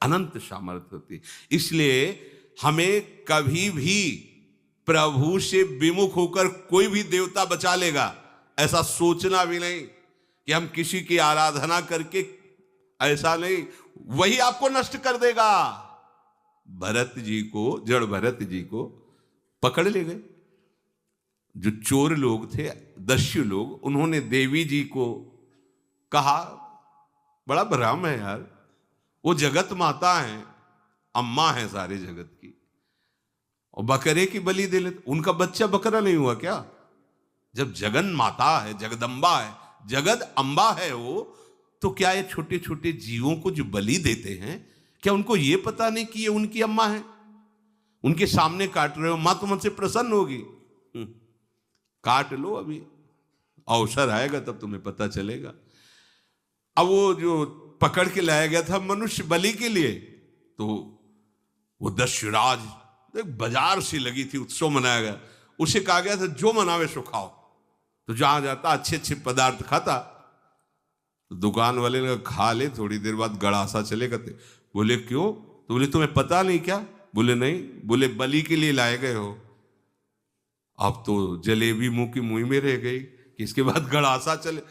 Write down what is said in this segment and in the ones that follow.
अनंत सामर्थ्य होती। इसलिए हमें कभी भी प्रभु से विमुख होकर कोई भी देवता बचा लेगा ऐसा सोचना भी नहीं कि हम किसी की आराधना करके, ऐसा नहीं, वही आपको नष्ट कर देगा। भरत जी को, जड़ भरत जी को पकड़ ले गए जो चोर लोग थे, दस्यु लोग। उन्होंने देवी जी को कहा, बड़ा भ्रम है यार, वो जगत माता है, अम्मा है सारे जगत की, और बकरे की बलि दे लेते। उनका बच्चा बकरा नहीं हुआ क्या? जब जगन माता है, जगदम्बा है, जगद अम्बा है वो, तो क्या ये छोटे छोटे जीवों को जो बलि देते हैं, क्या उनको ये पता नहीं कि ये उनकी अम्मा है? उनके सामने काट रहे हो, मां तो मुझसे प्रसन्न होगी। काट लो, अभी अवसर आएगा तब तुम्हें पता चलेगा। अब वो जो पकड़ के लाया गया था मनुष्य बलि के लिए, तो वो दस्युराज, एक बाजार सी लगी थी, उत्सव मनाया गया, उसे कहा गया था जो मनावे सो खाओ। तो जहां जाता अच्छे अच्छे पदार्थ खाता। तो दुकान वाले ने खा ले, थोड़ी देर बाद गड़ासा चले गए। बोले क्यों? तो बोले तुम्हें पता नहीं क्या? बोले नहीं। बोले बलि के लिए लाए गए हो। अब तो जलेबी मुंह की मुंह में रह गई कि इसके बाद गड़ासा चले।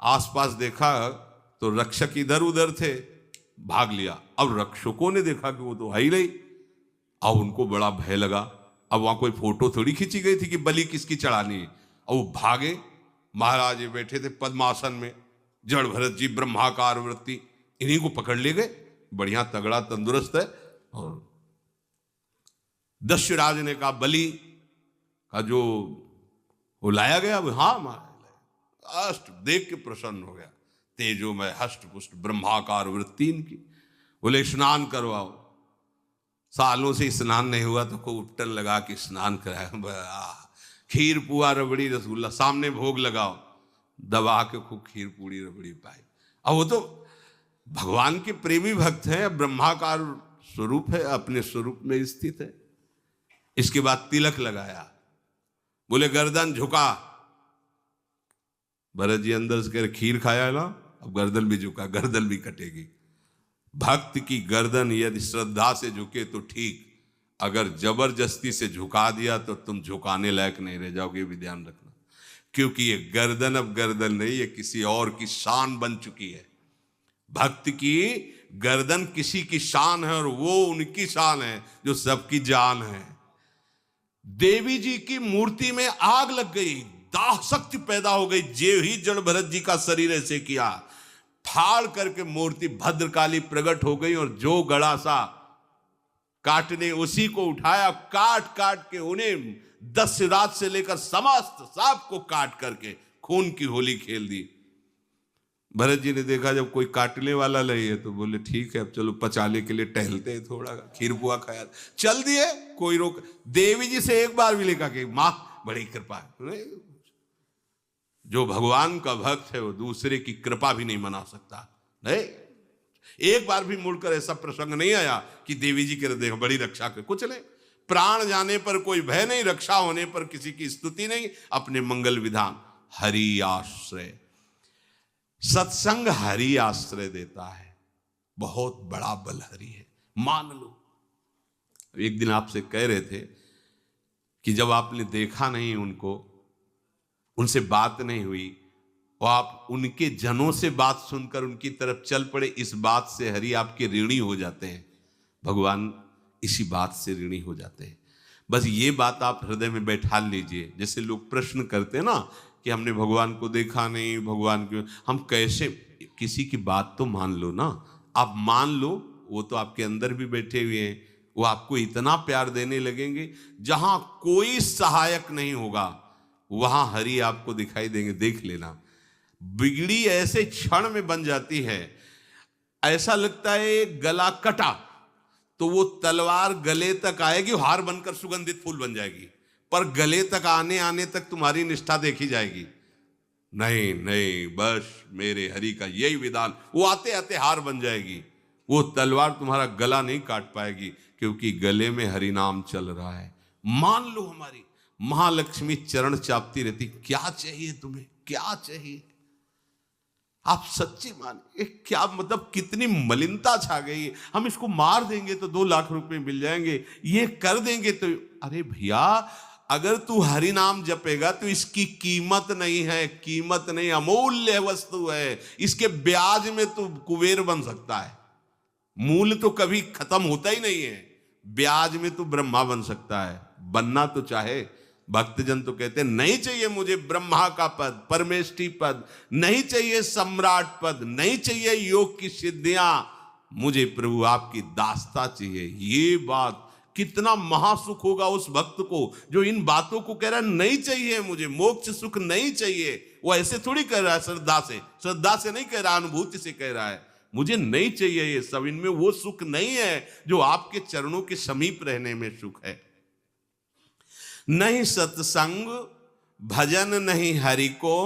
आसपास देखा तो रक्षक इधर उधर थे, भाग लिया। अब रक्षकों ने देखा कि वो तो है ही नहीं। अब उनको बड़ा भय लगा। अब वहां कोई फोटो थोड़ी खींची गई थी कि बलि किसकी चढ़ानी है। अब वो भागे। महाराज ये बैठे थे पद्मासन में, जड़ भरत जी ब्रह्माकार वृत्ति, इन्हीं को पकड़ ले गए। बढ़िया तगड़ा तंदुरुस्त है। और दस्युराज ने कहा बलि का जो वो लाया गया, वो हाँ महाराज, अष्ट देख के प्रसन्न हो गया। तेजो में हष्ट पुष्ट ब्रह्माकार वृत्ति इनकी। बोले स्नान करवाओ। सालों से स्नान नहीं हुआ तो को उपटन लगा के स्नान कराया। खीर पुआ रबड़ी रसगुल्ला सामने भोग लगाओ, दबा के खूब खीर पूड़ी रबड़ी पाई। अब वो तो भगवान के प्रेमी भक्त हैं, ब्रह्माकार स्वरूप है, अपने स्वरूप में स्थित है। इसके बाद तिलक लगाया। बोले गर्दन झुका। भरत जी अंदर से कह खीर खाया ना, अब गर्दन भी झुका, गर्दन भी कटेगी। भक्त की गर्दन यदि श्रद्धा से झुके तो ठीक, अगर जबरदस्ती से झुका दिया तो तुम झुकाने लायक नहीं रह जाओगे, भी ध्यान रखना। क्योंकि ये गर्दन अब गर्दन नहीं, ये किसी और की शान बन चुकी है। भक्त की गर्दन किसी की शान है, और वो उनकी शान है जो सबकी जान है। देवी जी की मूर्ति में आग लग गई, दाह शक्ति पैदा हो गई। जे ही जड़ भरत जी का शरीर ऐसे किया, फाड़ करके मूर्ति भद्रकाली प्रकट हो गई। और जो गड़ासा काटने उसी को उठाया, काट काट के उन्हें दस्युराज से लेकर समस्त सबको काट करके खून की होली खेल दी। भरत जी ने देखा जब कोई काटने वाला नहीं है तो बोले ठीक है, अब चलो पचाने के लिए टहलते हैं, थोड़ा खीर पुआ खाया, चल दिए, कोई रोक। देवी जी से एक बार भी लिखा कि मां बड़ी कृपा है। जो भगवान का भक्त है वो दूसरे की कृपा भी नहीं मना सकता। नहीं, एक बार भी मुड़कर ऐसा प्रसंग नहीं आया कि देवी जी के देखो बड़ी रक्षा कर, कुछ नहीं। प्राण जाने पर कोई भय नहीं, रक्षा होने पर किसी की स्तुति नहीं, अपने मंगल विधान। हरि आश्रय, सत्संग हरि आश्रय देता है, बहुत बड़ा बल हरि है, मान लो। एक दिन आपसे कह रहे थे कि जब आपने देखा नहीं उनको, उनसे बात नहीं हुई, और आप उनके जनों से बात सुनकर उनकी तरफ चल पड़े, इस बात से हरि आपके ऋणी हो जाते हैं। भगवान इसी बात से ऋणी हो जाते हैं। बस ये बात आप हृदय में बैठा लीजिए। जैसे लोग प्रश्न करते हैं ना कि हमने भगवान को देखा नहीं, भगवान क्यों, हम कैसे, किसी की बात तो मान लो ना। आप मान लो, वो तो आपके अंदर भी बैठे हुए हैं, वो आपको इतना प्यार देने लगेंगे। जहां कोई सहायक नहीं होगा वहां हरि आपको दिखाई देंगे, देख लेना। बिगड़ी ऐसे क्षण में बन जाती है, ऐसा लगता है गला कटा तो वो तलवार गले तक आएगी, हार बनकर सुगंधित फूल बन जाएगी, पर गले तक आने आने तक तुम्हारी निष्ठा देखी जाएगी। नहीं नहीं, बस मेरे हरि का यही विधान, वो आते आते हार बन जाएगी। वो तलवार तुम्हारा गला नहीं काट पाएगी, क्योंकि गले में हरि नाम चल रहा है। मान लो हमारी महालक्ष्मी चरण चापती रहती, क्या चाहिए तुम्हें, क्या चाहिए। आप सच्ची माने क्या मतलब, कितनी मलिनता छा गई है। हम इसको मार देंगे तो 2 लाख रुपए मिल जाएंगे, ये कर देंगे तो। अरे भैया, अगर तू हरि नाम जपेगा तो इसकी कीमत नहीं है, कीमत नहीं, अमूल्य वस्तु है। इसके ब्याज में तू कुबेर बन सकता है। मूल तो कभी खत्म होता ही नहीं है, ब्याज में तू ब्रह्मा बन सकता है। बनना तो चाहे। भक्तजन तो कहते हैं नहीं चाहिए मुझे ब्रह्मा का पद, परमेष्ठी पद, नहीं चाहिए सम्राट पद, नहीं चाहिए योग की सिद्धियां, मुझे प्रभु आपकी दास्ता चाहिए। ये बात कितना महासुख होगा उस भक्त को जो इन बातों को कह रहा है नहीं चाहिए मुझे, मोक्ष सुख नहीं चाहिए। वो ऐसे थोड़ी कह रहा है श्रद्धा से, श्रद्धा से नहीं कह रहा, अनुभूति से कह रहा है मुझे नहीं चाहिए ये सब, इनमें वो सुख नहीं है जो आपके चरणों के समीप रहने में सुख है। नहीं सत्संग भजन नहीं हरि को,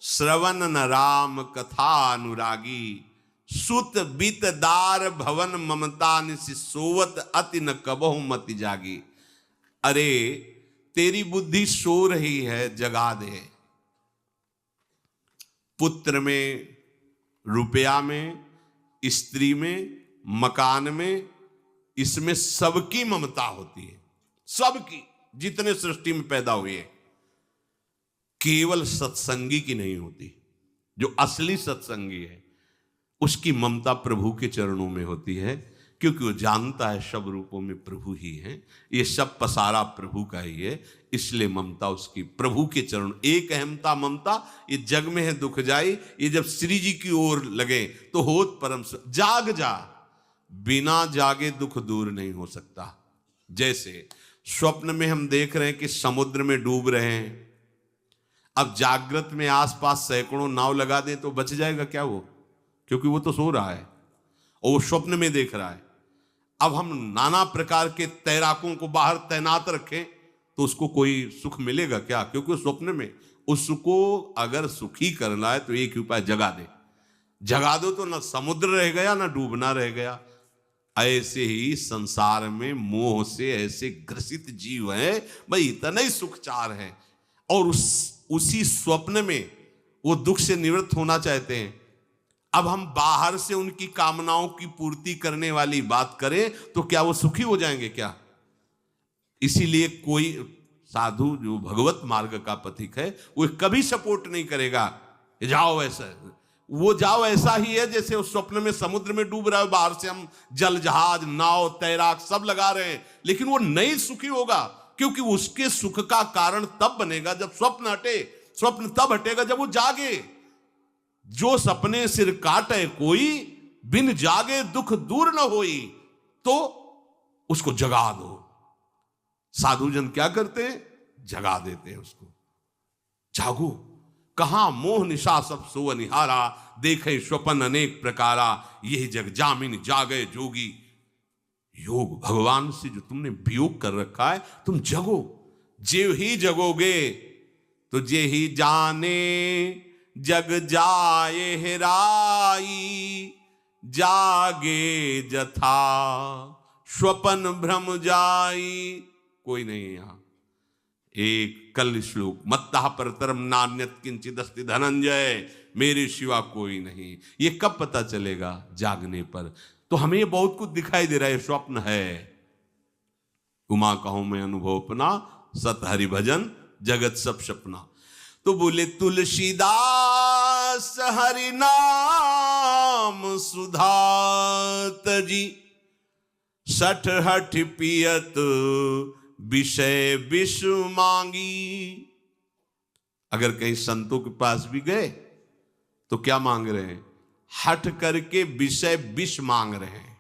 श्रवण न राम कथा अनुरागी, सुत बीत दार भवन ममता निसि सोवत अति न कबहु मति जागी। अरे तेरी बुद्धि सो रही है, जगा दे। पुत्र में, रुपया में, स्त्री में, मकान में, इसमें सबकी ममता होती है, सबकी, जितने सृष्टि में पैदा हुए। केवल सत्संगी की नहीं होती। जो असली सत्संगी है उसकी ममता प्रभु के चरणों में होती है, क्योंकि वो जानता है सब रूपों में प्रभु ही है, ये सब पसारा प्रभु का ही है, इसलिए ममता उसकी प्रभु के चरण। एक अहमता ममता ये जग में है दुख जाई, ये जब श्री जी की ओर लगे तो होत परम। जाग जा, बिना जागे दुख दूर नहीं हो सकता। जैसे स्वप्न में हम देख रहे हैं कि समुद्र में डूब रहे हैं, अब जागृत में आसपास सैकड़ों नाव लगा दें तो बच जाएगा क्या वो? क्योंकि वो तो सो रहा है और वो स्वप्न में देख रहा है। अब हम नाना प्रकार के तैराकों को बाहर तैनात रखें तो उसको कोई सुख मिलेगा क्या? क्योंकि स्वप्न में उसको अगर सुखी करना है तो एक ही उपाय, जगा दे। जगा दो तो ना समुद्र रह गया ना डूबना रह गया। ऐसे ही संसार में मोह से ऐसे ग्रसित जीव हैं, भाई इतना ही सुख चार है, और उसी स्वप्न में वो दुख से निवृत्त होना चाहते हैं। अब हम बाहर से उनकी कामनाओं की पूर्ति करने वाली बात करें तो क्या वो सुखी हो जाएंगे क्या? इसीलिए कोई साधु जो भगवत मार्ग का पथिक है वो कभी सपोर्ट नहीं करेगा जाओ ऐसा, वो जाओ ऐसा ही है जैसे उस स्वप्न में समुद्र में डूब रहा है, बाहर से हम जल जहाज नाव तैराक सब लगा रहे हैं, लेकिन वो नहीं सुखी होगा, क्योंकि उसके सुख का कारण तब बनेगा जब स्वप्न हटे। स्वप्न तब हटेगा जब वो जागे। जो सपने सिर काटे कोई, बिन जागे दुख दूर न होई, तो उसको जगा दो। साधु जन क्या करते हैं? जगा देते हैं उसको। जागो, कहां मोह निशा सब सो निहारा, देखे स्वपन अनेक प्रकारा, यही जग जामिन जागे जोगी। योग भगवान से जो तुमने वियोग कर रखा है, तुम जगो। जे ही जगोगे तो जे ही जाने जग जाए हेराई, जागे जथा स्वपन भ्रम जाई। कोई नहीं है यहां। एक कल श्लोक, मत्तः परतरम नान्यत किंचित् अस्ति धनंजय, मेरे सिवा कोई नहीं। ये कब पता चलेगा? जागने पर। तो हमें ये बहुत कुछ दिखाई दे रहा है, स्वप्न है। उमा कहूं मैं अनुभव अपना, सत हरि भजन जगत सब सपना। तो बोले तुलसीदास हरि नाम सुधा तजी, सठ हठ पियत विषय विष मांगी। अगर कहीं संतों के पास भी गए तो क्या मांग रहे हैं? हठ करके विषय विष मांग रहे हैं।